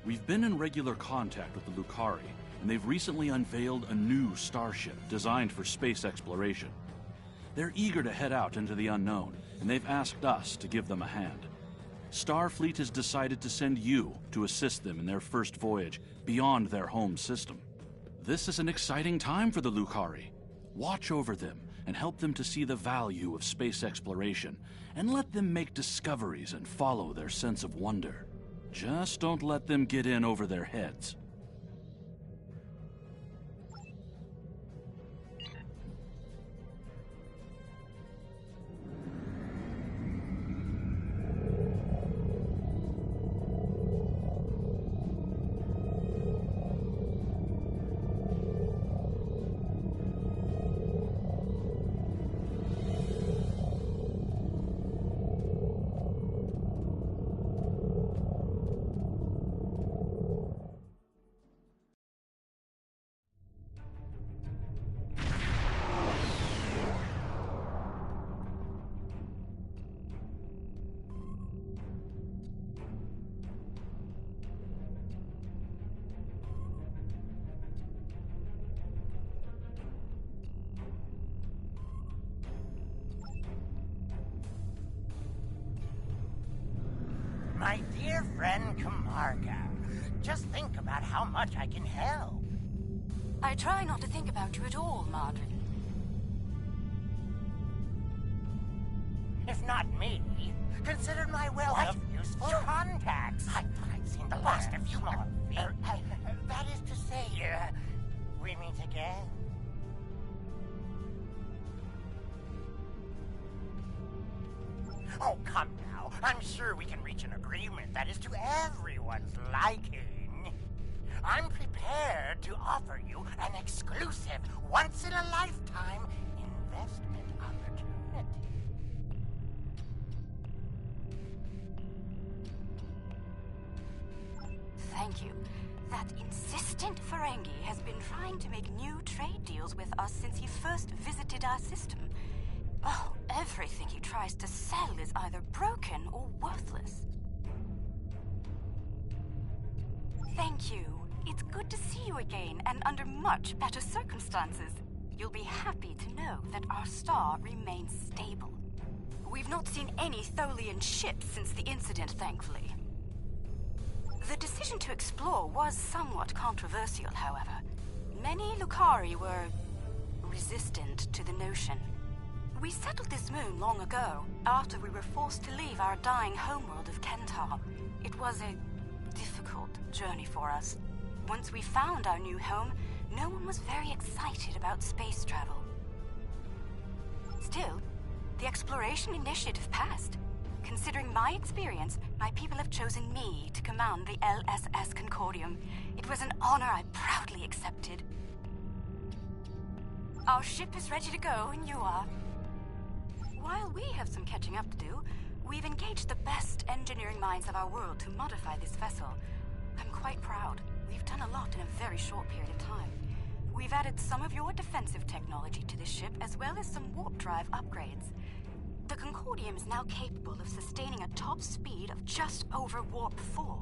We've been in regular contact with the Lucari, and they've recently unveiled a new starship designed for space exploration. They're eager to head out into the unknown, and they've asked us to give them a hand. Starfleet has decided to send you to assist them in their first voyage beyond their home system. This is an exciting time for the Lucari. Watch over them and help them to see the value of space exploration, and let them make discoveries and follow their sense of wonder. Just don't let them get in over their heads. My dear friend Camarga, just think about how much I can help. I try not to think about you at all, Marjorie. If not me, consider my wealth of useful contacts. I've seen the last of you, that is to say, we meet again. Oh, come now. I'm sure we can reach an agreement that is to everyone's liking. I'm prepared to offer you an exclusive, once-in-a-lifetime investment opportunity. Thank you. That insistent Ferengi has been trying to make new trade deals with us since he first visited our system. Oh, everything he tries to sell is either broken or worthless. Thank you. It's good to see you again, and under much better circumstances. You'll be happy to know that our star remains stable. We've not seen any Tholian ships since the incident, thankfully. The decision to explore was somewhat controversial, however. Many Lucari were resistant to the notion. We settled this moon long ago, after we were forced to leave our dying homeworld of Kentar. It was a difficult journey for us. Once we found our new home, no one was very excited about space travel. Still, the exploration initiative passed. Considering my experience, my people have chosen me to command the LSS Concordium. It was an honor I proudly accepted. Our ship is ready to go, and you are. While we have some catching up to do, we've engaged the best engineering minds of our world to modify this vessel. I'm quite proud. We've done a lot in a very short period of time. We've added some of your defensive technology to this ship, as well as some warp drive upgrades. The Concordium is now capable of sustaining a top speed of just over Warp 4.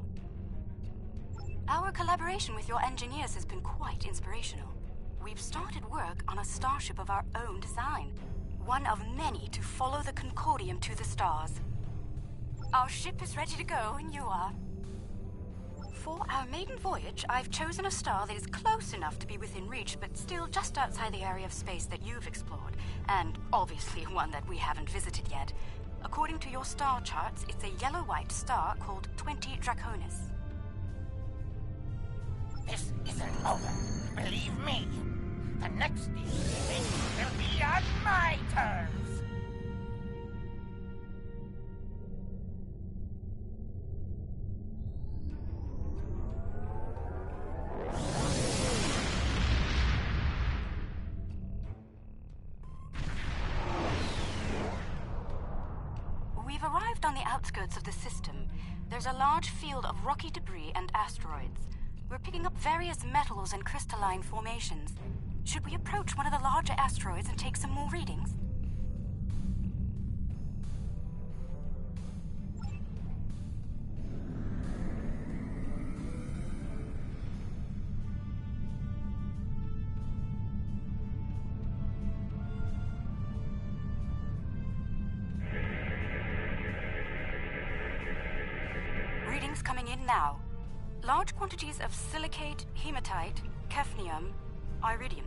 Our collaboration with your engineers has been quite inspirational. We've started work on a starship of our own design, one of many to follow the Concordium to the stars. Our ship is ready to go, and you are. For our maiden voyage, I've chosen a star that is close enough to be within reach, but still just outside the area of space that you've explored, and obviously one that we haven't visited yet. According to your star charts, it's a yellow-white star called 20 Draconis. This isn't over. Believe me, the next decision will be on my terms. We've arrived on the outskirts of the system. There's a large field of rocky debris and asteroids. We're picking up various metals and crystalline formations. Should we approach one of the larger asteroids and take some more readings? now. Large quantities of silicate, hematite, hafnium, iridium.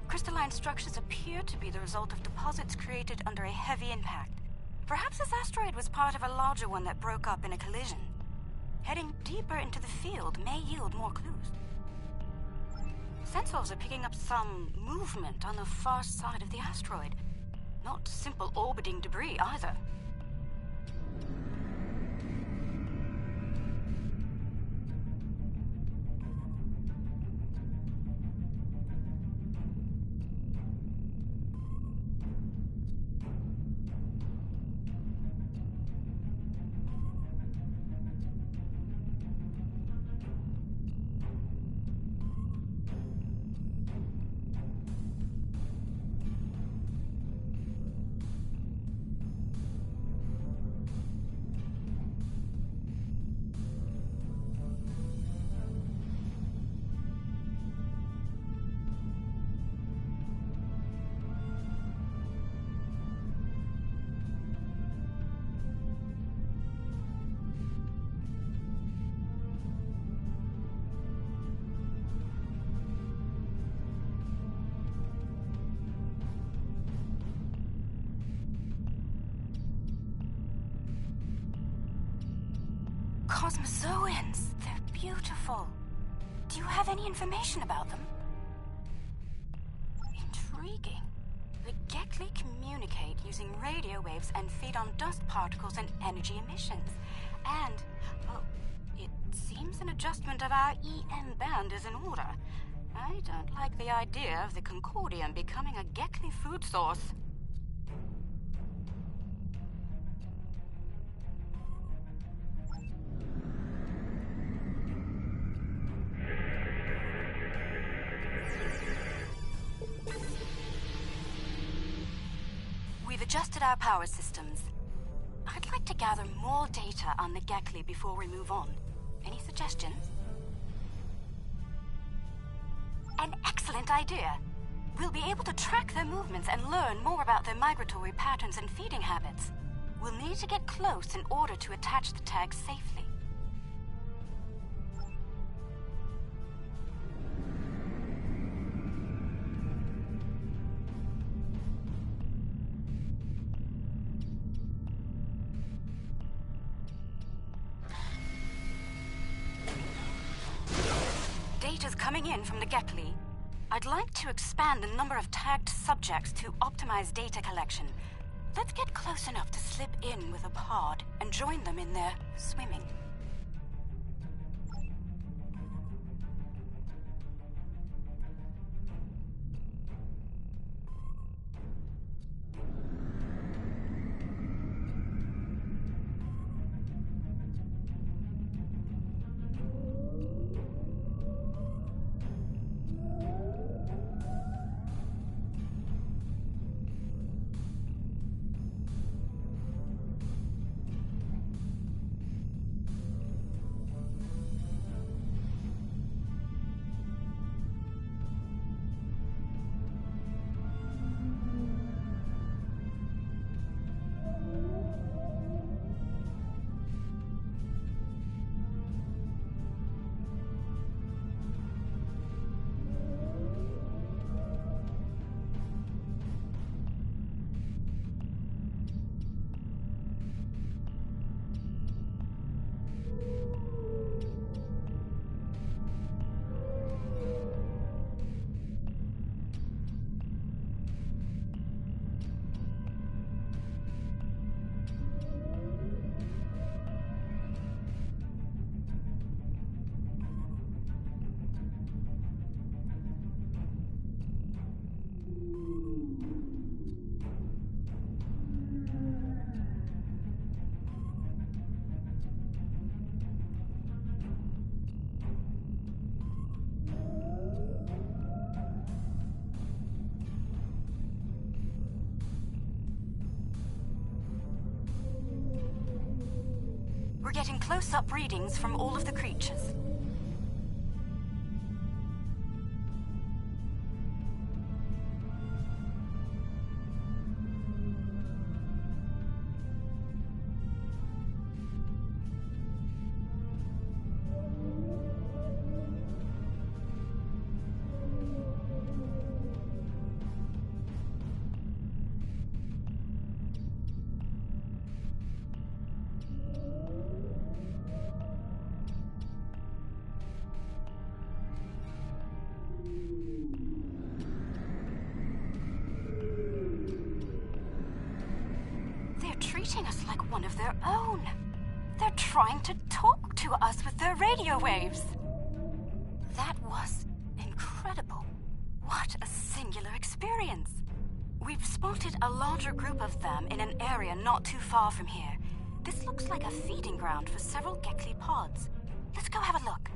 Crystalline structures appear to be the result of deposits created under a heavy impact. Perhaps this asteroid was part of a larger one that broke up in a collision. Heading deeper into the field may yield more clues. Sensors are picking up some movement on the far side of the asteroid. Not simple orbiting debris either. Cosmozoans! They're beautiful. Do you have any information about them? Intriguing. The Gekli communicate using radio waves and feed on dust particles and energy emissions. And, well, it seems an adjustment of our EM band is in order. I don't like the idea of the Concordium becoming a Gekli food source. We've adjusted our power systems. I'd like to gather more data on the Gekli before we move on. Any suggestions? An excellent idea. We'll be able to track their movements and learn more about their migratory patterns and feeding habits. We'll need to get close in order to attach the tags safely. Data's coming in from the Gekli. I'd like to expand the number of tagged subjects to optimize data collection. Let's get close enough to slip in with a pod and join them in their swimming. We're getting close-up readings from all of the creatures. us like one of their own. They're trying to talk to us with their radio waves. That was incredible. What a singular experience. We've spotted a larger group of them in an area not too far from here. This looks like a feeding ground for several Gekli pods. Let's go have a look.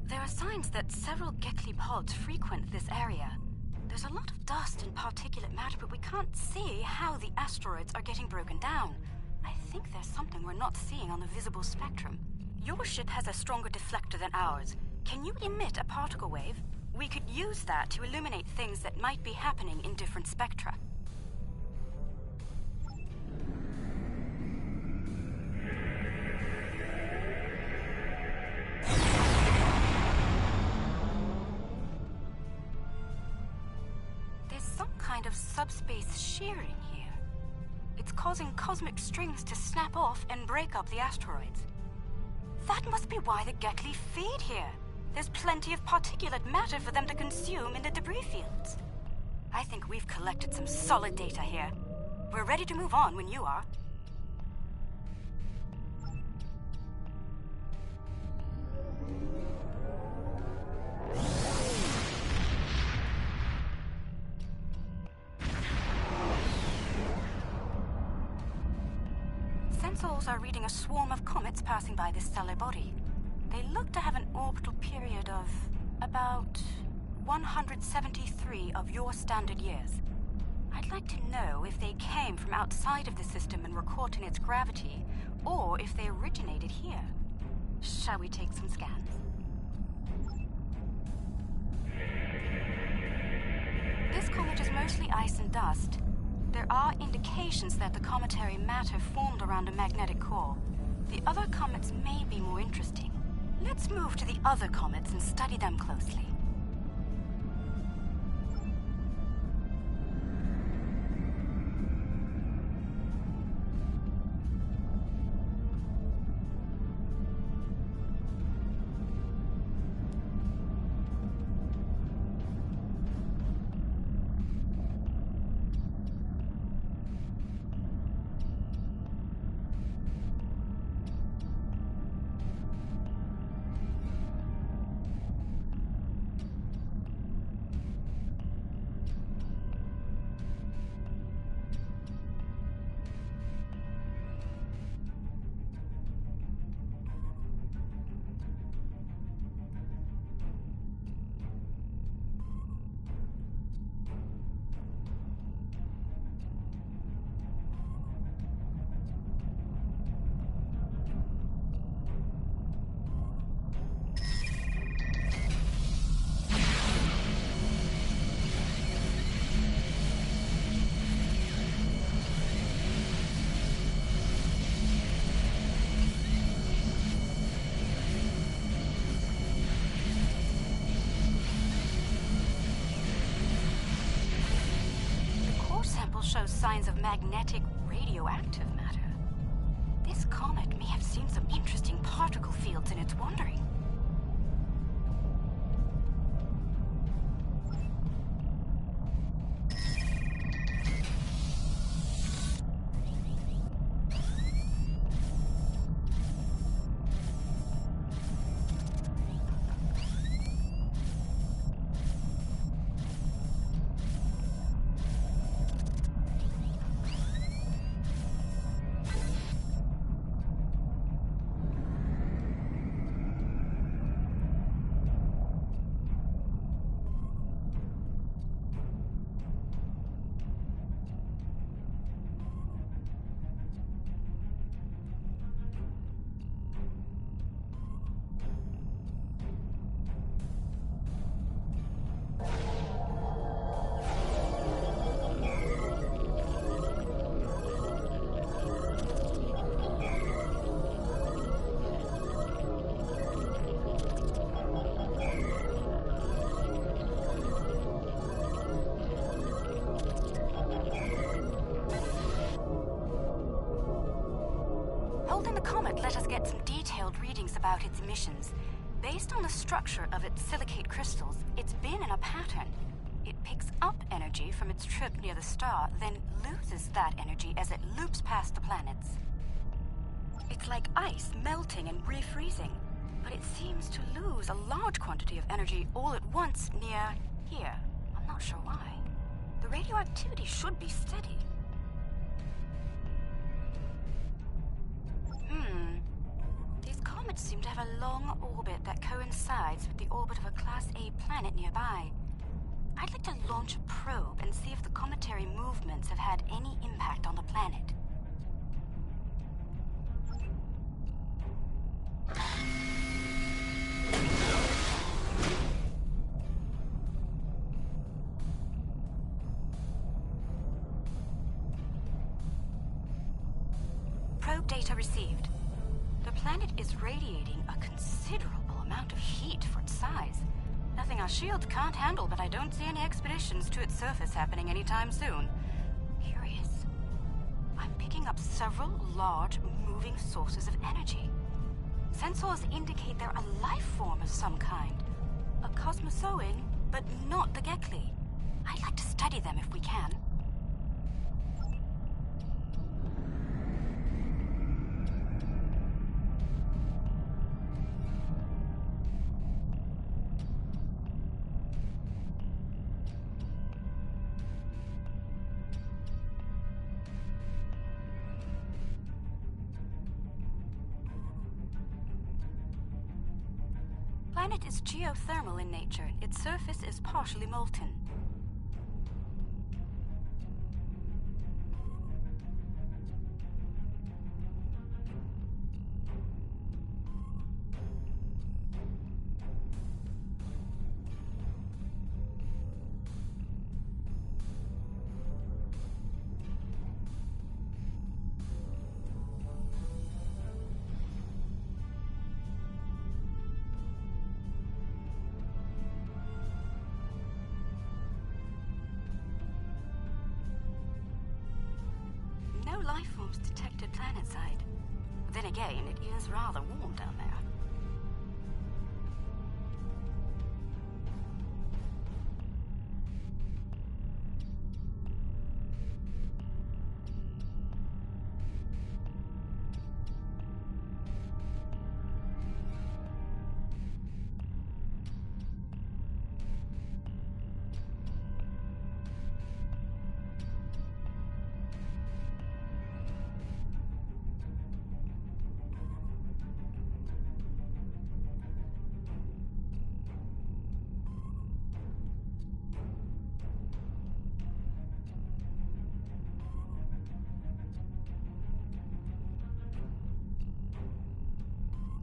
There are signs that several Gekli pods frequent this area. There's a lot of dust and particulate matter, but we can't see how the asteroids are getting broken down. I think there's something we're not seeing on the visible spectrum. Your ship has a stronger deflector than ours. Can you emit a particle wave? We could use that to illuminate things that might be happening in different spectra. Of subspace shearing here. It's causing cosmic strings to snap off and break up the asteroids. That must be why the Gekli feed here. There's plenty of particulate matter for them to consume in the debris fields. I think we've collected some solid data here. We're ready to move on when you are. Sensors are reading a swarm of comets passing by this stellar body. They look to have an orbital period of about 173 of your standard years. I'd like to know if they came from outside of the system and were caught in its gravity, or if they originated here. Shall we take some scans? This comet is mostly ice and dust. There are indications that the cometary matter formed around a magnetic core. The other comets may be more interesting. Let's move to the other comets and study them closely. Shows signs of magnetic radioactive matter. This comet may have seen some interesting particle fields in its wandering. detailed readings about its emissions. Based on the structure of its silicate crystals, it's been in a pattern. It picks up energy from its trip near the star, then loses that energy as it loops past the planets. It's like ice melting and refreezing, but it seems to lose a large quantity of energy all at once near here. I'm not sure why. The radioactivity should be steady. These comets seem to have a long orbit that coincides with the orbit of a Class A planet nearby. I'd like to launch a probe and see if the cometary movements have had any impact on the planet. Probe data received. The planet is radiating a considerable amount of heat for its size. Nothing our shields can't handle, but I don't see any expeditions to its surface happening anytime soon. Curious. I'm picking up several large, moving sources of energy. Sensors indicate they're a life form of some kind. A cosmozoan, but not the Gekli. I'd like to study them if we can. The planet is geothermal in nature. Its surface is partially molten. No life forms detected planetside. Then again, it is rather warm down there.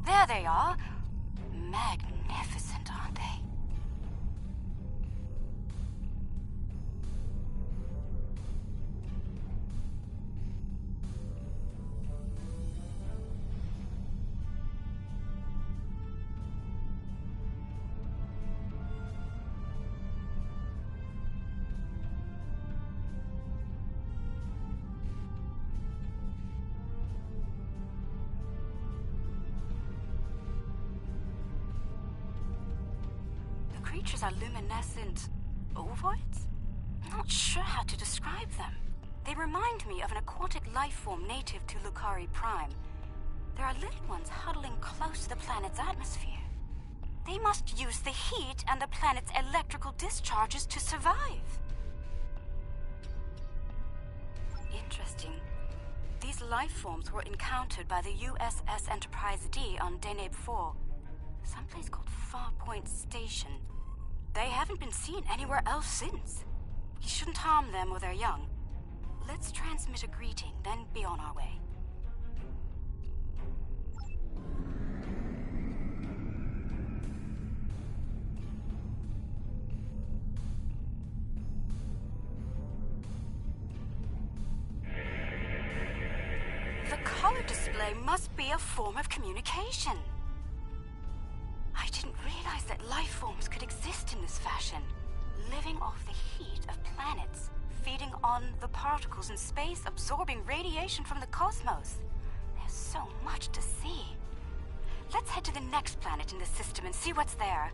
There they are. Magnificent, aren't they? Creatures are luminescent ovoids? I'm not sure how to describe them. They remind me of an aquatic life form native to Lucari Prime. There are little ones huddling close to the planet's atmosphere. They must use the heat and the planet's electrical discharges to survive. Interesting. These life forms were encountered by the USS Enterprise D on Deneb 4, someplace called Farpoint Station. They haven't been seen anywhere else since. We shouldn't harm them or their young. Let's transmit a greeting, then be on our way. The color display must be a form of communication. I didn't realize that life forms could exist in this fashion, living off the heat of planets, feeding on the particles in space, absorbing radiation from the cosmos. There's so much to see. Let's head to the next planet in the system and see what's there.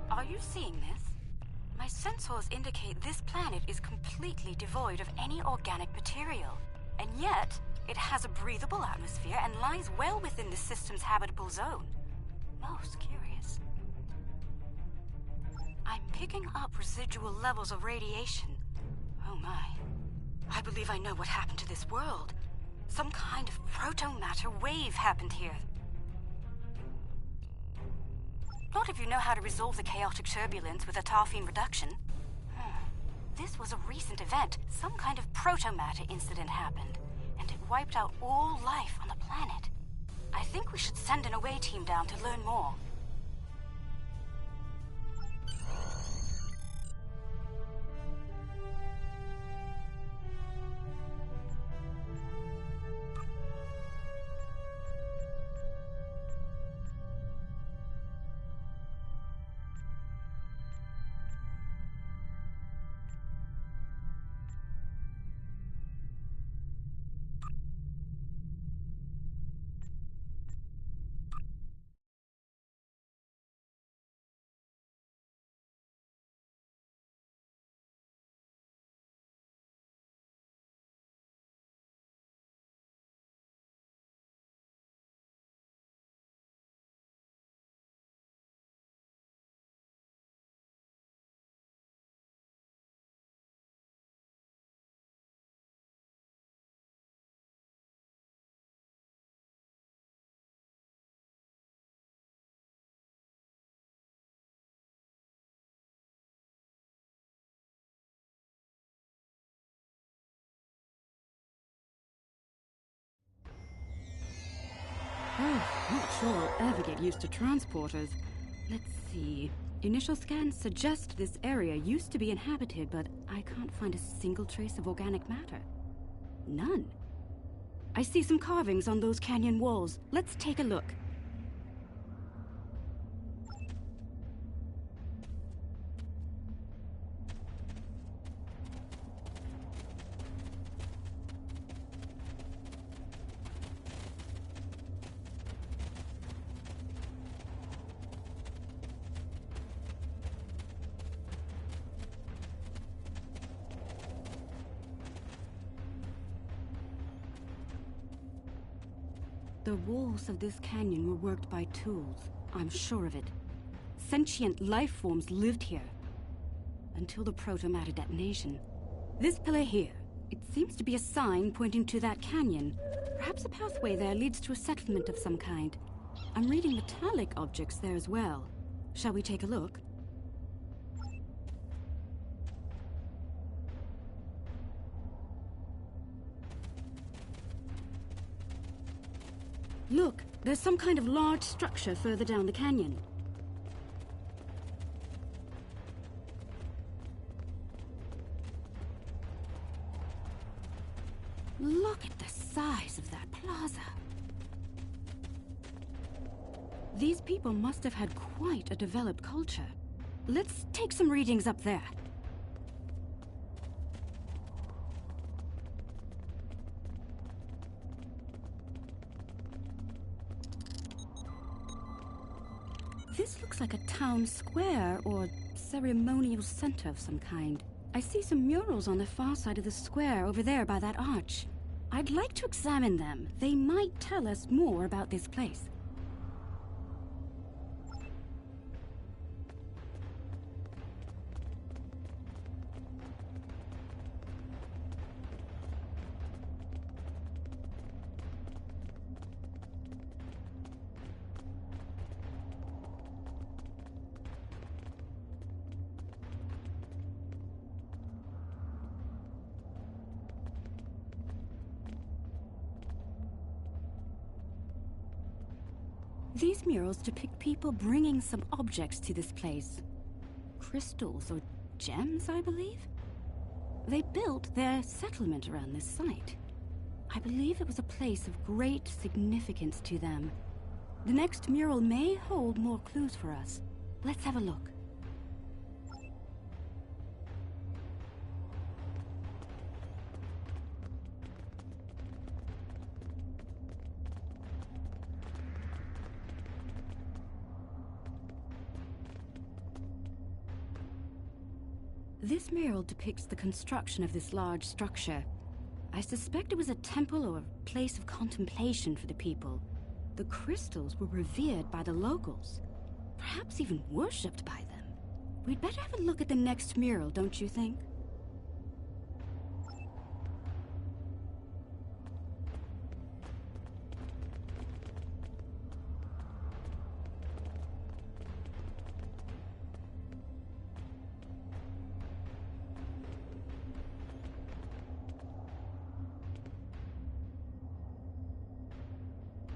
Are you seeing this? My sensors indicate this planet is completely devoid of any organic material. And yet, it has a breathable atmosphere and lies well within the system's habitable zone. Most curious. I'm picking up residual levels of radiation. Oh my. I believe I know what happened to this world. Some kind of proto-matter wave happened here. Not if you know how to resolve the chaotic turbulence with a tarfine reduction. This was a recent event. Some kind of proto-matter incident happened, and it wiped out all life on the planet. I think we should send an away team down to learn more. Oh, not sure I'll ever get used to transporters. Let's see. Initial scans suggest this area used to be inhabited, but I can't find a single trace of organic matter. None. I see some carvings on those canyon walls. Let's take a look. The walls of this canyon were worked by tools. I'm sure of it. Sentient life forms lived here. Until the proto-matter detonation. This pillar here, it seems to be a sign pointing to that canyon. Perhaps a pathway there leads to a settlement of some kind. I'm reading metallic objects there as well. Shall we take a look? Look, there's some kind of large structure further down the canyon. Look at the size of that plaza. These people must have had quite a developed culture. Let's take some readings up there. This looks like a town square or ceremonial center of some kind. I see some murals on the far side of the square over there by that arch. I'd like to examine them. They might tell us more about this place. These murals depict people bringing some objects to this place. Crystals or gems, I believe? They built their settlement around this site. I believe it was a place of great significance to them. The next mural may hold more clues for us. Let's have a look. This mural depicts the construction of this large structure. I suspect it was a temple or a place of contemplation for the people. The crystals were revered by the locals, perhaps even worshipped by them. We'd better have a look at the next mural, don't you think?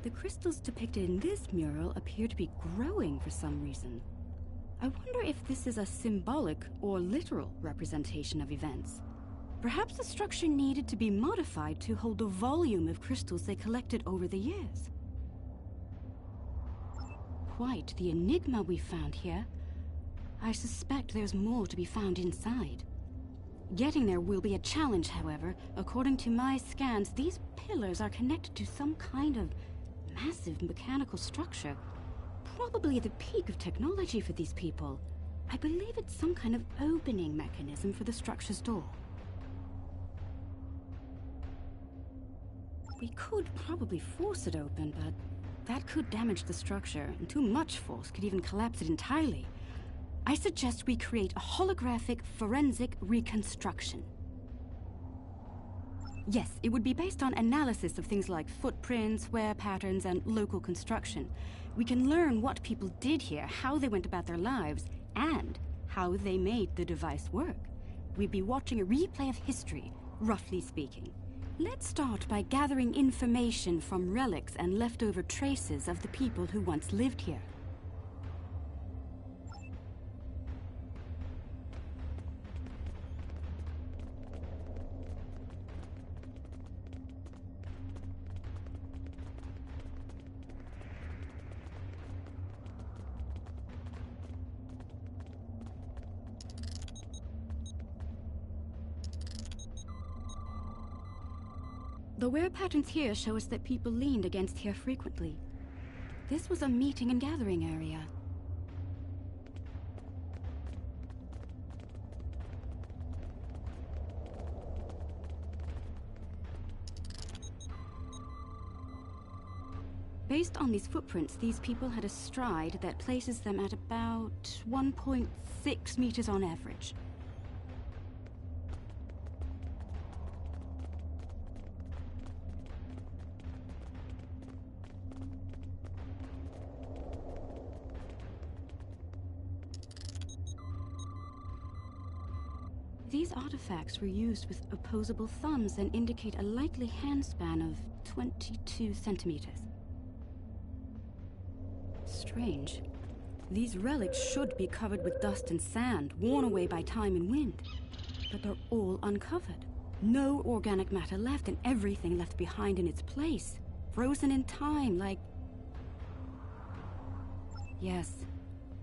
The crystals depicted in this mural appear to be growing for some reason. I wonder if this is a symbolic or literal representation of events. Perhaps the structure needed to be modified to hold the volume of crystals they collected over the years. Quite the enigma we found here. I suspect there's more to be found inside. Getting there will be a challenge, however. According to my scans, these pillars are connected to some kind of massive mechanical structure. Probably at the peak of technology for these people. I believe it's some kind of opening mechanism for the structure's door. We could probably force it open, but that could damage the structure, and too much force could even collapse it entirely. I suggest we create a holographic forensic reconstruction. Yes, it would be based on analysis of things like footprints, wear patterns, and local construction. We can learn what people did here, how they went about their lives, and how they made the device work. We'd be watching a replay of history, roughly speaking. Let's start by gathering information from relics and leftover traces of the people who once lived here. The wear patterns here show us that people leaned against here frequently. This was a meeting and gathering area. Based on these footprints, these people had a stride that places them at about 1.6 meters on average. These artifacts were used with opposable thumbs and indicate a likely handspan of 22 centimeters. Strange. These relics should be covered with dust and sand, worn away by time and wind. But they're all uncovered. No organic matter left, and everything left behind in its place. Frozen in time, like... Yes,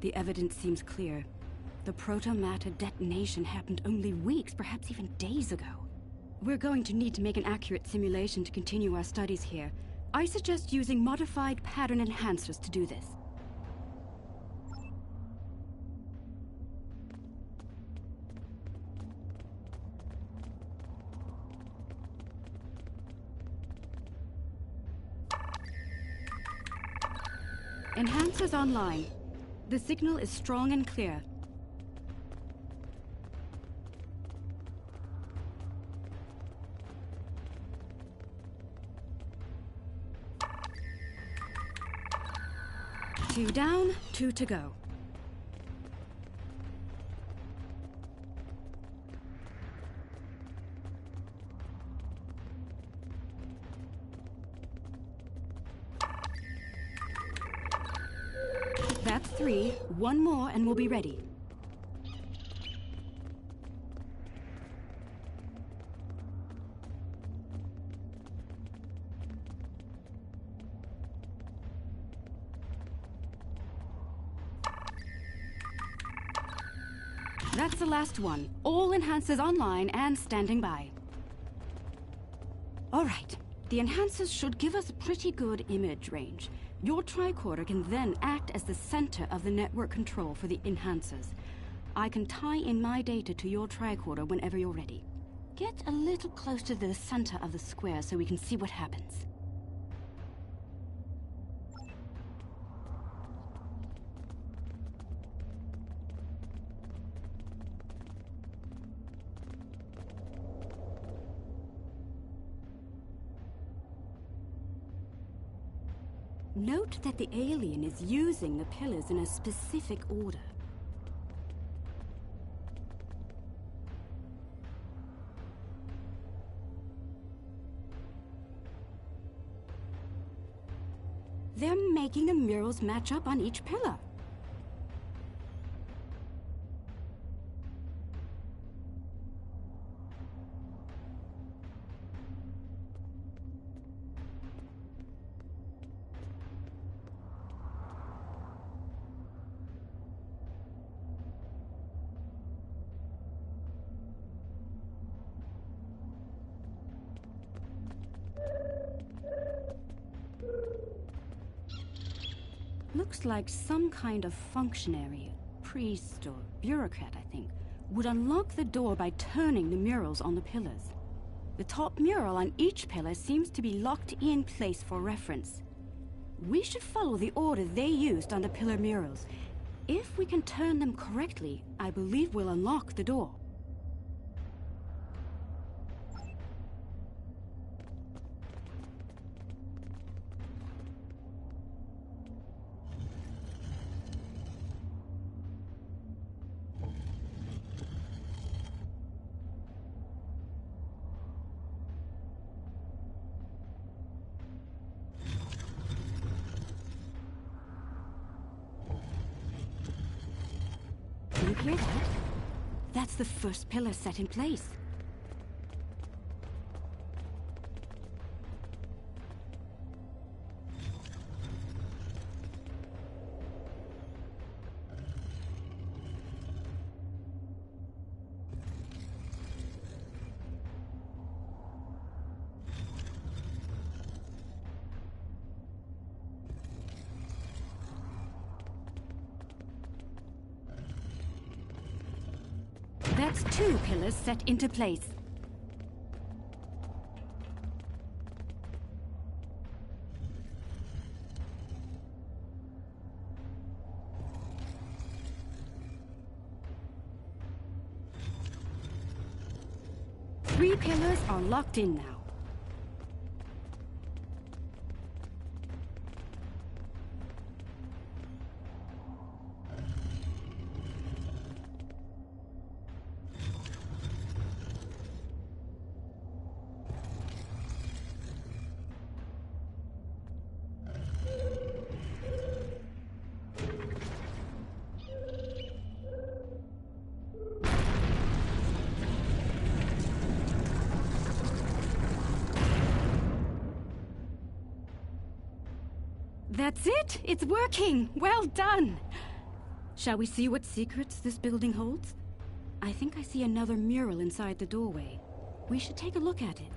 the evidence seems clear. The proto-matter detonation happened only weeks, perhaps even days ago. We're going to need to make an accurate simulation to continue our studies here. I suggest using modified pattern enhancers to do this. Enhancers online. The signal is strong and clear. Two down, two to go. That's three. One more and we'll be ready. That's the last one. All enhancers online and standing by. All right. The enhancers should give us a pretty good image range. Your tricorder can then act as the center of the network control for the enhancers. I can tie in my data to your tricorder whenever you're ready. Get a little close to the center of the square so we can see what happens. Note that the alien is using the pillars in a specific order. They're making the murals match up on each pillar. Looks like some kind of functionary, priest or bureaucrat, I think, would unlock the door by turning the murals on the pillars. The top mural on each pillar seems to be locked in place for reference. We should follow the order they used on the pillar murals. If we can turn them correctly, I believe we'll unlock the door. You hear that? That's the first pillar set in place. That's 2 pillars set into place. Three pillars are locked in now. That's it! It's working! Well done! Shall we see what secrets this building holds? I think I see another mural inside the doorway. We should take a look at it.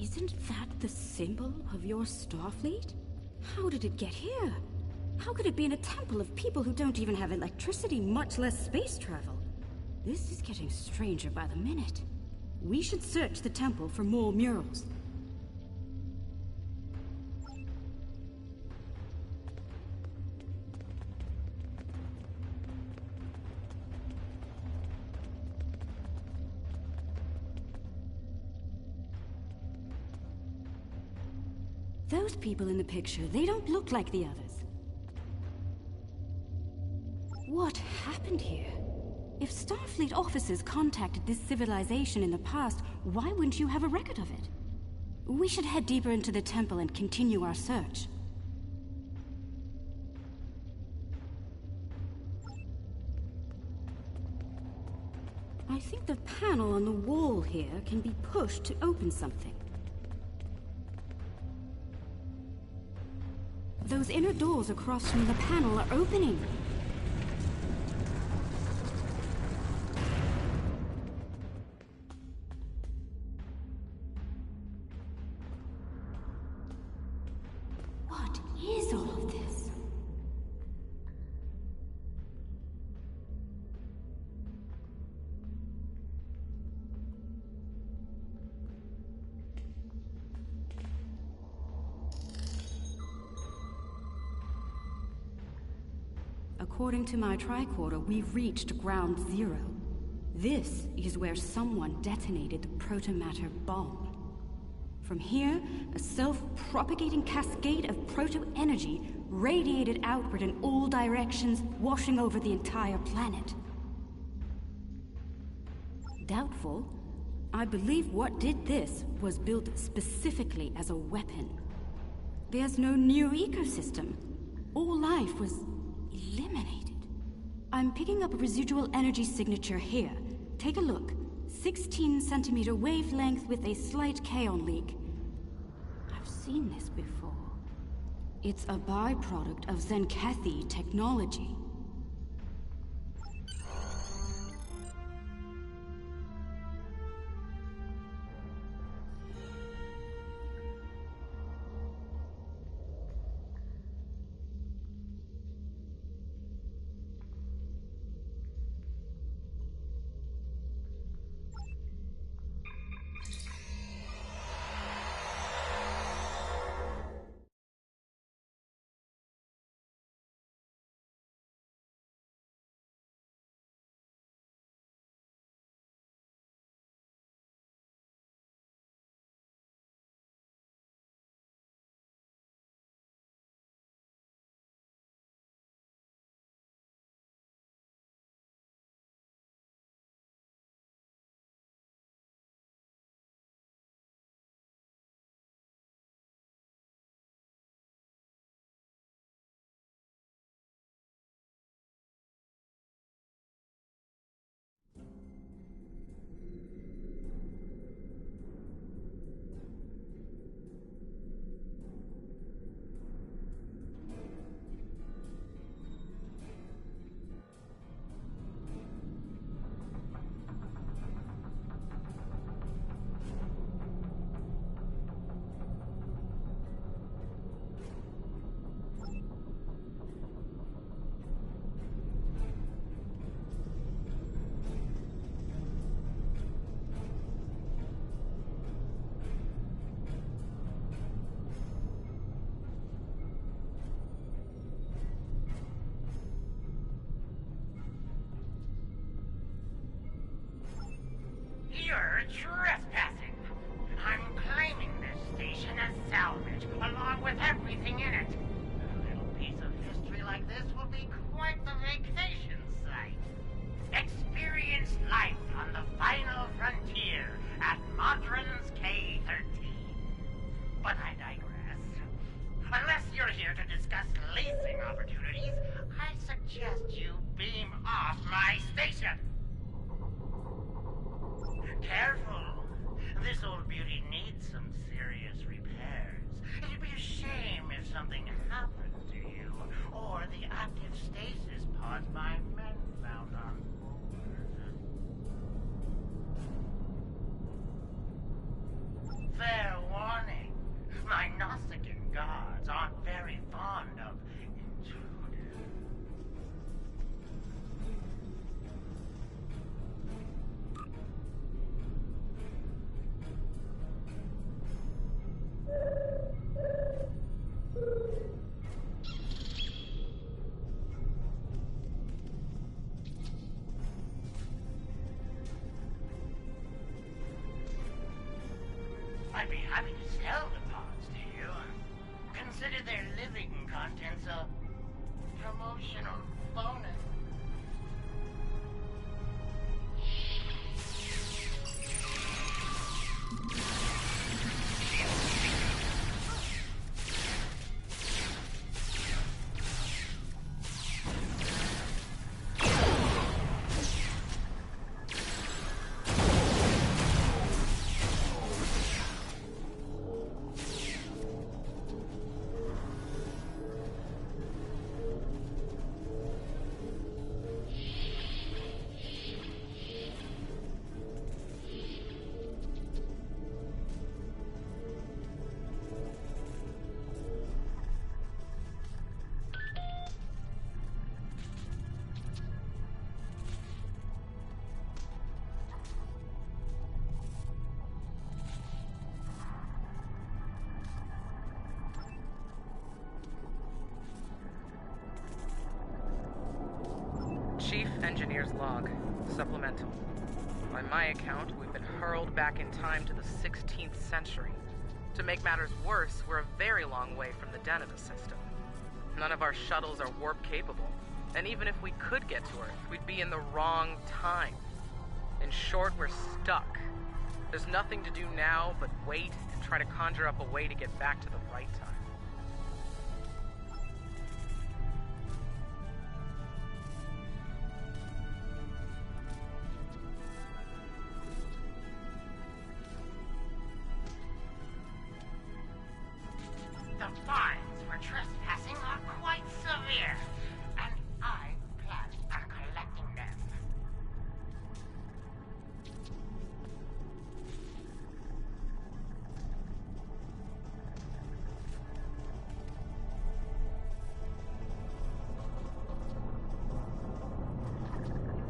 Isn't that the symbol of your Starfleet? How did it get here? How could it be in a temple of people who don't even have electricity, much less space travel? This is getting stranger by the minute. We should search the temple for more murals. Those people in the picture, they don't look like the others. What happened here? If Starfleet officers contacted this civilization in the past, why wouldn't you have a record of it? We should head deeper into the temple and continue our search. I think the panel on the wall here can be pushed to open something. Those inner doors across from the panel are opening. What is all of this? According to my tricorder, we've reached ground zero. This is where someone detonated the protomatter bomb. From here, a self-propagating cascade of proto-energy radiated outward in all directions, washing over the entire planet. Doubtful. I believe what did this was built specifically as a weapon. There's no new ecosystem. All life was eliminated. I'm picking up a residual energy signature here. Take a look. 16-centimeter wavelength with a slight kaon leak. I've seen this before. It's a byproduct of Zenkethi technology. You're trespassing. I'm claiming this station as salvage, along with everything in it. A little piece of history like this will be quite the vacation site. Experience life on the final frontier at Modron's K-13. But I digress. Unless you're here to discuss leasing opportunities, I suggest you beam off my station. Careful. This old beauty needs some serious repairs. It'd be a shame if something happened to you, or the active stasis pods my men found on board. Fair warning. My Nausicaan guards aren't very fond of intruders. I'd be happy to sell the pods to you. Consider their living contents a promotional bonus. Chief Engineer's Log. Supplemental. By my account, we've been hurled back in time to the 16th century. To make matters worse, we're a very long way from the den of the system. None of our shuttles are warp-capable, and even if we could get to Earth, we'd be in the wrong time. In short, we're stuck. There's nothing to do now but wait and try to conjure up a way to get back to the right time. The fines for trespassing are quite severe, and I plan on collecting them.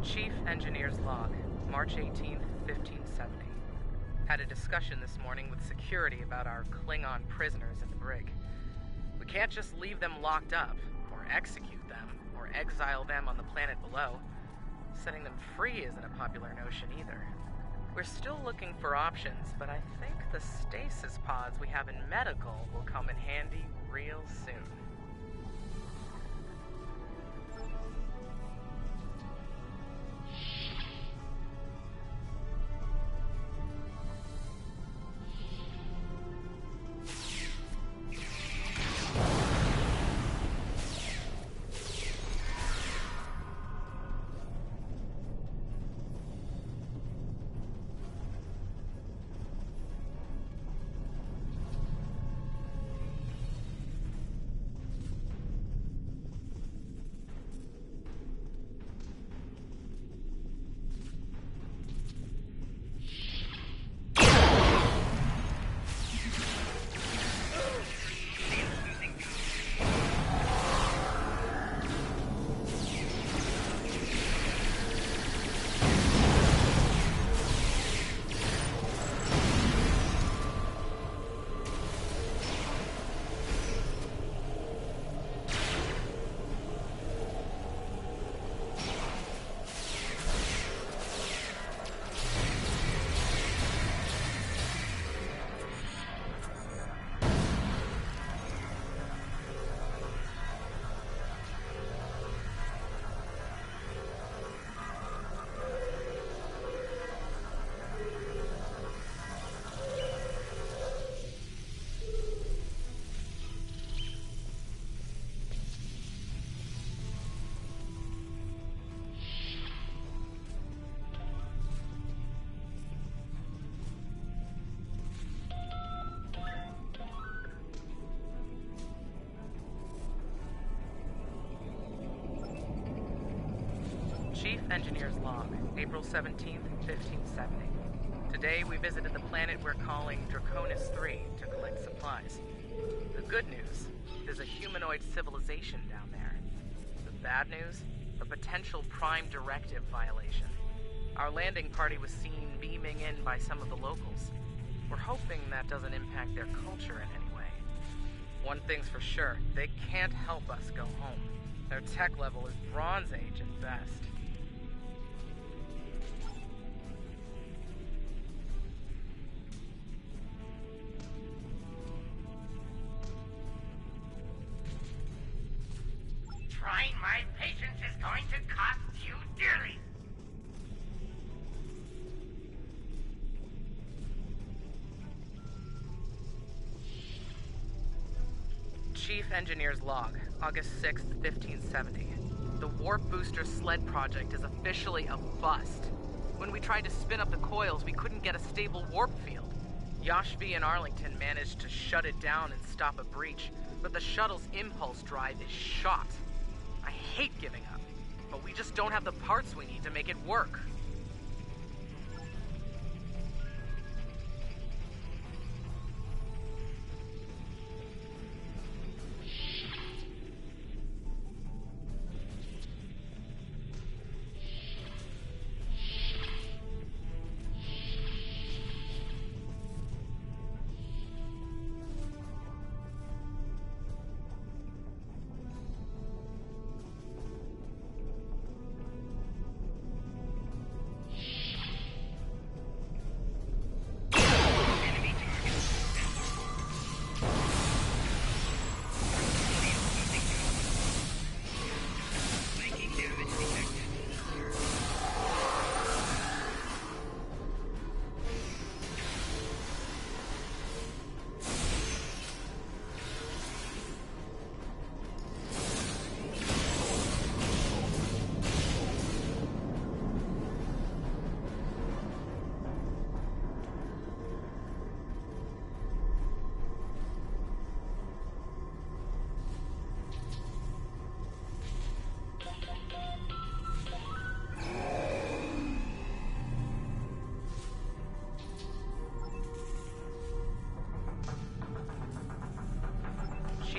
Chief Engineer's Log, March 18th, 1570. Had a discussion this morning with security about our Klingon prisoners in the brig. We can't just leave them locked up, or execute them, or exile them on the planet below. Setting them free isn't a popular notion either. We're still looking for options, but I think the stasis pods we have in medical will come in handy real soon. Chief Engineer's Log, April 17th, 1570. Today we visited the planet we're calling Draconis 3 to collect supplies. The good news, there's a humanoid civilization down there. The bad news, a potential Prime Directive violation. Our landing party was seen beaming in by some of the locals. We're hoping that doesn't impact their culture in any way. One thing's for sure, they can't help us go home. Their tech level is Bronze Age at best. Trying my patience is going to cost you dearly. Chief Engineer's Log, August 6th, 1570. The Warp Booster Sled project is officially a bust. When we tried to spin up the coils, we couldn't get a stable warp field. Yashvi and Arlington managed to shut it down and stop a breach, but the shuttle's impulse drive is shot. I hate giving up, but we just don't have the parts we need to make it work.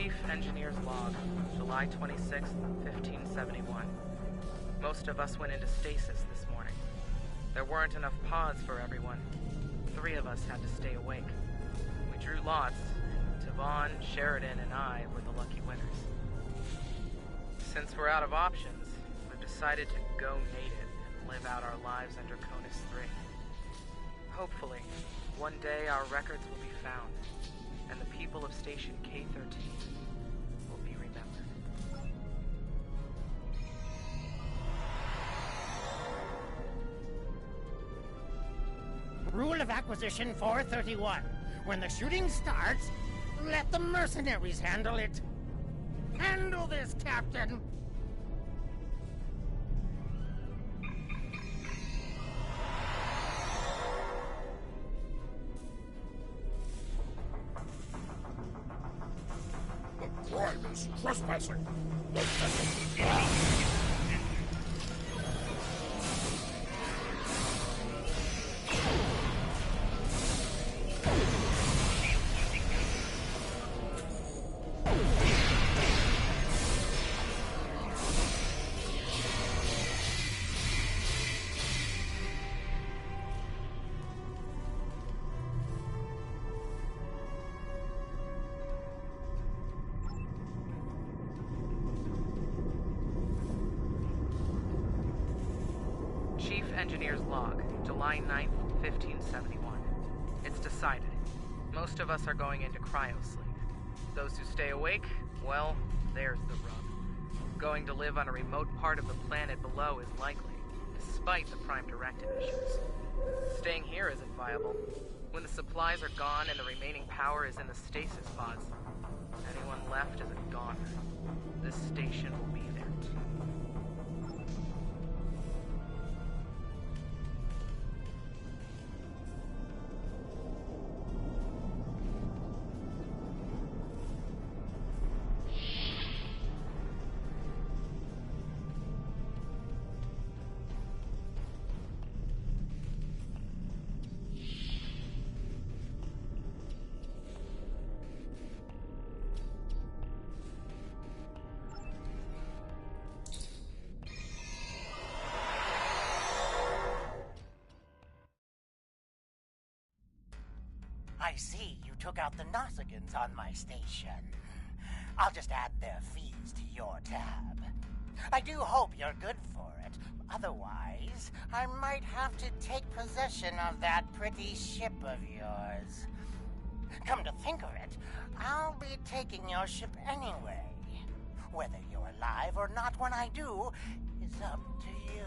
Chief Engineer's Log, July 26, 1571. Most of us went into stasis this morning. There weren't enough pods for everyone. 3 of us had to stay awake. We drew lots, and Tavon, Sheridan, and I were the lucky winners. Since we're out of options, we've decided to go native and live out our lives under Conus 3. Hopefully, one day our records will be found, and the people of Station K-13 will be remembered. Rule of Acquisition 431. When the shooting starts, let the mercenaries handle it. Handle this, Captain! The crime is trespassing. Chief Engineer's Log, July 9th, 1571. It's decided. Most of us are going into cryosleep. Those who stay awake, well, there's the rub. Going to live on a remote part of the planet below is likely, despite the Prime Directive issues. Staying here isn't viable. When the supplies are gone and the remaining power is in the stasis pods, anyone left is a goner. This station will be there too. I see you took out the Nausigans on my station. I'll just add their fees to your tab. I do hope you're good for it. Otherwise, I might have to take possession of that pretty ship of yours. Come to think of it, I'll be taking your ship anyway. Whether you're alive or not when I do is up to you.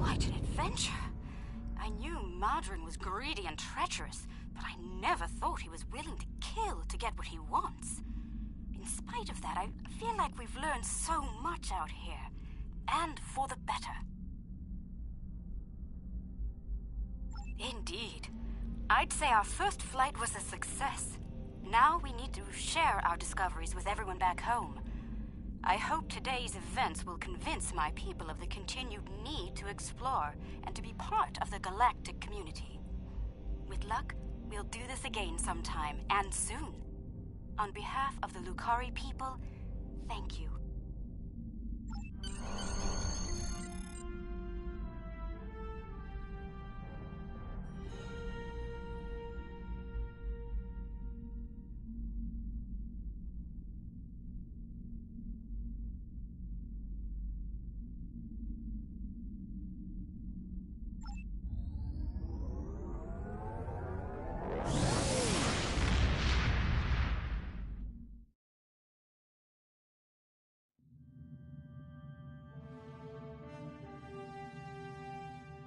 Quite an adventure. I knew Madron was greedy and treacherous, but I never thought he was willing to kill to get what he wants. In spite of that, I feel like we've learned so much out here, and for the better. Indeed. I'd say our first flight was a success. Now we need to share our discoveries with everyone back home. I hope today's events will convince my people of the continued need to explore and to be part of the galactic community. With luck, we'll do this again sometime, and soon. On behalf of the Lucari people, thank you.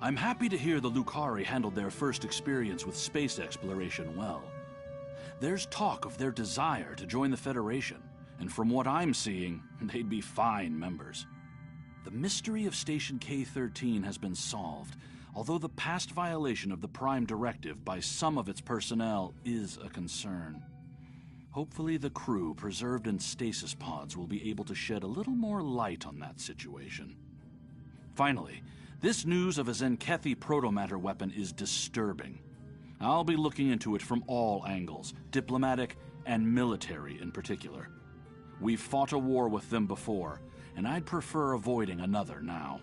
I'm happy to hear the Lucari handled their first experience with space exploration well. There's talk of their desire to join the Federation, and from what I'm seeing, they'd be fine members. The mystery of Station K-13 has been solved, although the past violation of the Prime Directive by some of its personnel is a concern. Hopefully the crew preserved in stasis pods will be able to shed a little more light on that situation. Finally, this news of a Zenkethi protomatter weapon is disturbing. I'll be looking into it from all angles, diplomatic and military in particular. We've fought a war with them before, and I'd prefer avoiding another now.